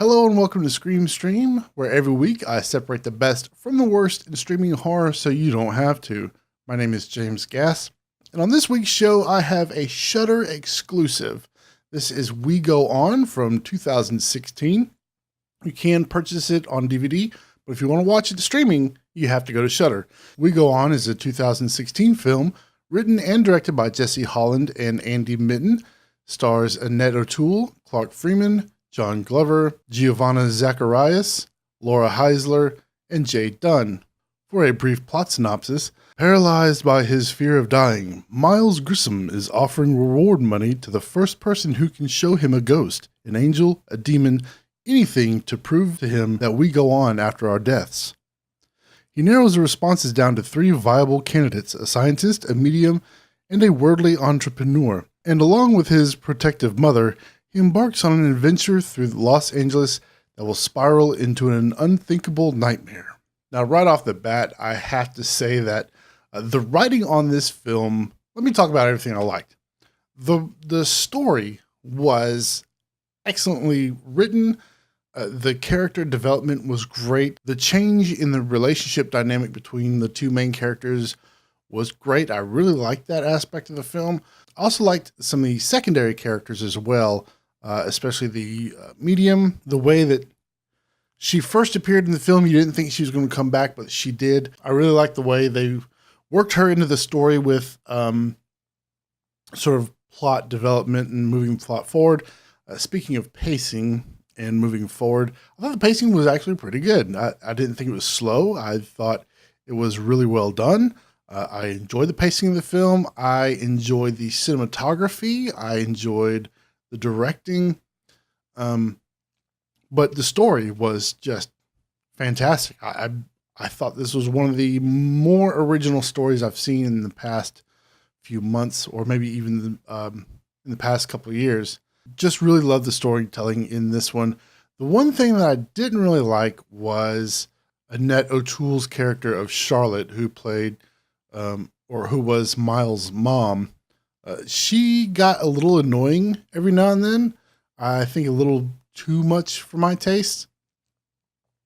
Hello and welcome to Scream Stream, where every week I separate the best from the worst in streaming horror so you don't have to. My name is James Gass, and on this week's show I have a Shudder exclusive. This is We Go On from 2016. You can purchase it on DVD, but if you want to watch it streaming, you have to go to Shudder. We Go On is a 2016 film written and directed by Jesse Holland and Andy Mitton. Stars Annette O'Toole, Clark Freeman, John Glover, Giovanna Zacharias, Laura Heisler, and Jay Dunn. For a brief plot synopsis, paralyzed by his fear of dying, Miles Grissom is offering reward money to the first person who can show him a ghost, an angel, a demon, anything to prove to him that we go on after our deaths. He narrows the responses down to 3 viable candidates, a scientist, a medium, and a worldly entrepreneur. And along with his protective mother, he embarks on an adventure through Los Angeles that will spiral into an unthinkable nightmare. Now, right off the bat, I have to say that the writing on this film, let me talk about everything I liked. The story was excellently written. The character development was great. The change in the relationship dynamic between the 2 main characters was great. I really liked that aspect of the film. I also liked some of the secondary characters as well. Especially the medium, the way that she first appeared in the film, you didn't think she was going to come back, but she did. I really liked the way they worked her into the story with sort of plot development and moving plot forward. Speaking of pacing and moving forward, I thought the pacing was actually pretty good. I didn't think it was slow. I thought it was really well done. I enjoyed the pacing of the film. I enjoyed the cinematography. I enjoyed the directing, but the story was just fantastic. I thought this was one of the more original stories I've seen in the past few months, or maybe even in the past couple of years. Just really loved the storytelling in this one. The one thing that I didn't really like was Annette O'Toole's character of Charlotte, who played, or who was Miles' mom. She got a little annoying every now and then. I think a little too much for my taste.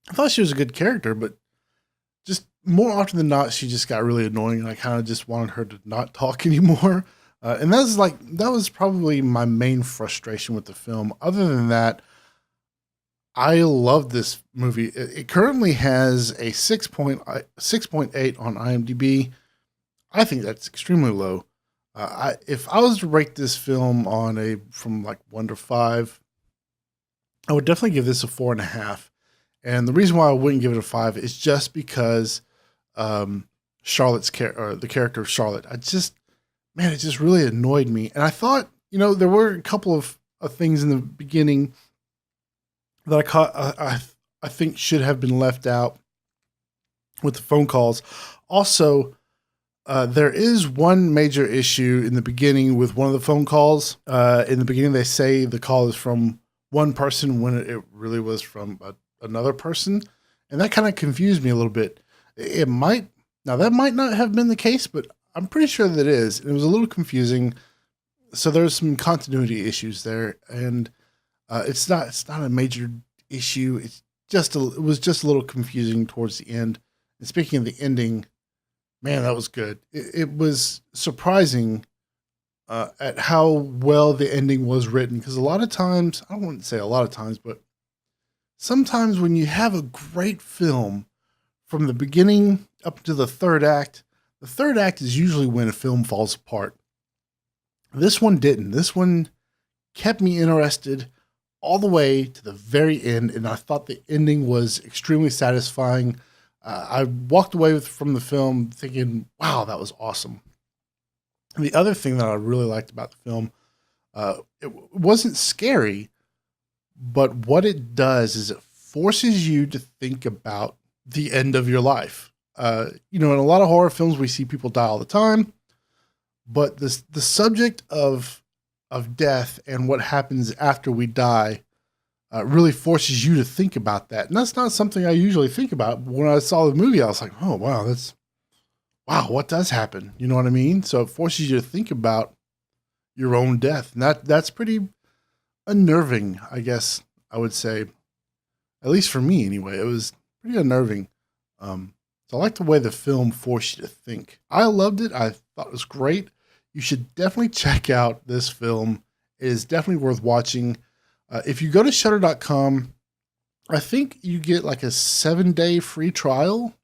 I thought she was a good character, but just more often than not, she just got really annoying, and I kind of just wanted her to not talk anymore. And that was probably my main frustration with the film. Other than that, I love this movie. It currently has a 6.8 on IMDb. I think that's extremely low. If I was to rate this film from like 1 to 5, I would definitely give this a 4.5. And the reason why I wouldn't give it a 5 is just because Charlotte's the character of Charlotte. It just really annoyed me. And I thought, there were a couple of things in the beginning that I think should have been left out with the phone calls. Also, there is one major issue in the beginning with one of the phone calls. In the beginning, they say the call is from one person when it really was from another person. And that kind of confused me a little bit. That might not have been the case, but I'm pretty sure that it is. It was a little confusing. So there's some continuity issues there. And it's not a major issue. It was just a little confusing towards the end. And speaking of the ending, man, that was good. It was surprising at how well the ending was written. Because a lot of times, I wouldn't say a lot of times, but sometimes when you have a great film from the beginning up to the third act is usually when a film falls apart. This one didn't. This one kept me interested all the way to the very end, and I thought the ending was extremely satisfying. I walked away from the film thinking, wow, that was awesome. And the other thing that I really liked about the film, it wasn't scary, but what it does is it forces you to think about the end of your life. In a lot of horror films, we see people die all the time, but the subject of death and what happens after we die really forces you to think about that. And that's not something I usually think about. When I saw the movie, I was like, oh, wow, what does happen? You know what I mean? So it forces you to think about your own death. And that's pretty unnerving, I guess I would say. At least for me, anyway. It was pretty unnerving. So I like the way the film forced you to think. I loved it. I thought it was great. You should definitely check out this film. It is definitely worth watching. If you go to Shudder.com, I think you get like a 7-day free trial,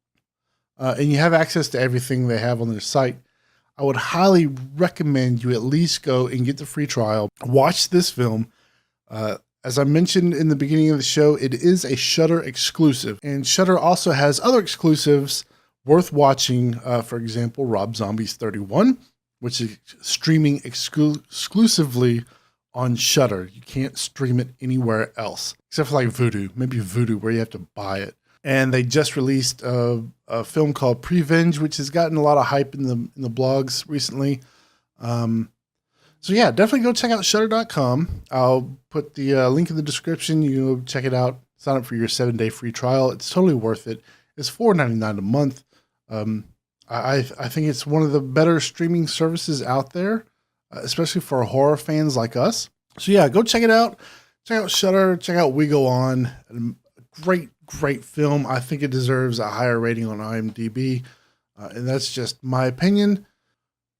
and you have access to everything they have on their site. I would highly recommend you at least go and get the free trial. Watch this film. As I mentioned in the beginning of the show, it is a Shudder exclusive, and Shudder also has other exclusives worth watching. For example, Rob Zombie's 31, which is streaming exclusively on Shudder. You can't stream it anywhere else, except for like Vudu, maybe Vudu, where you have to buy it. And they just released a film called Prevenge, which has gotten a lot of hype in the blogs recently. So yeah, definitely go check out Shudder.com. I'll put the link in the description. You go check it out. Sign up for your 7-day free trial. It's totally worth it. It's $4.99 a month. I think it's one of the better streaming services out there, especially for horror fans like us. So yeah, go check it out. Check out Shudder. Check out We Go On. Great film. I think it deserves a higher rating on IMDb, and that's just my opinion.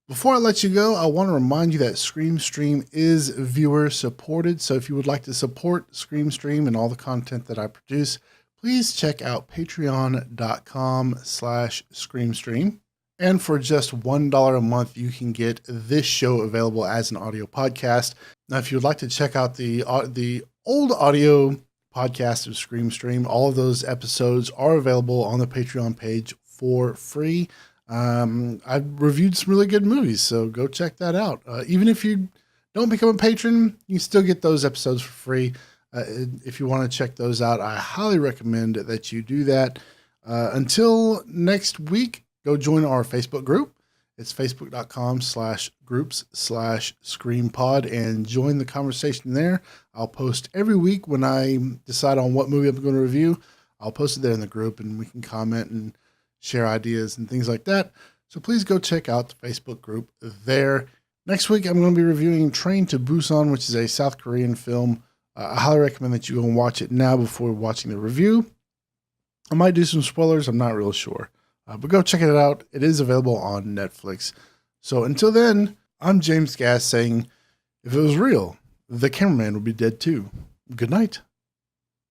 Before I let you go, I want to remind you that Scream Stream is viewer supported. So if you would like to support Scream Stream and all the content that I produce, please check out patreon.com/ScreamStream. And for just $1 a month, you can get this show available as an audio podcast. Now, if you would like to check out the old audio podcast of Scream Stream, all of those episodes are available on the Patreon page for free. I've reviewed some really good movies, so go check that out. Even if you don't become a patron, you can still get those episodes for free. If you want to check those out, I highly recommend that you do that. Until next week, go join our Facebook group. It's facebook.com/groups/ScreamPod and join the conversation there. I'll post every week when I decide on what movie I'm going to review. I'll post it there in the group and we can comment and share ideas and things like that. So please go check out the Facebook group there. Next week, I'm going to be reviewing Train to Busan, which is a South Korean film. I highly recommend that you go and watch it now before watching the review. I might do some spoilers. I'm not real sure. But go check it out. It is available on Netflix. So until then, I'm James Gass saying, if it was real, the cameraman would be dead too. Good night.